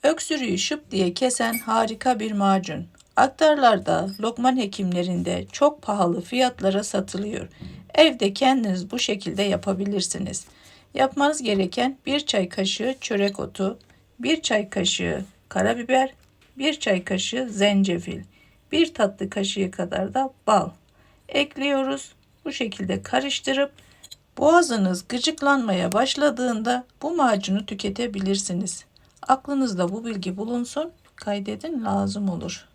Öksürüğü şıp diye kesen harika bir macun. Aktarlarda, Lokman hekimlerinde çok pahalı fiyatlara satılıyor. Evde kendiniz bu şekilde yapabilirsiniz. Yapmanız gereken 1 çay kaşığı çörek otu, 1 çay kaşığı karabiber, 1 çay kaşığı zencefil, 1 tatlı kaşığı kadar da bal ekliyoruz. Bu şekilde karıştırıp boğazınız gıcıklanmaya başladığında bu macunu tüketebilirsiniz. Aklınızda bu bilgi bulunsun, kaydedin, lazım olur.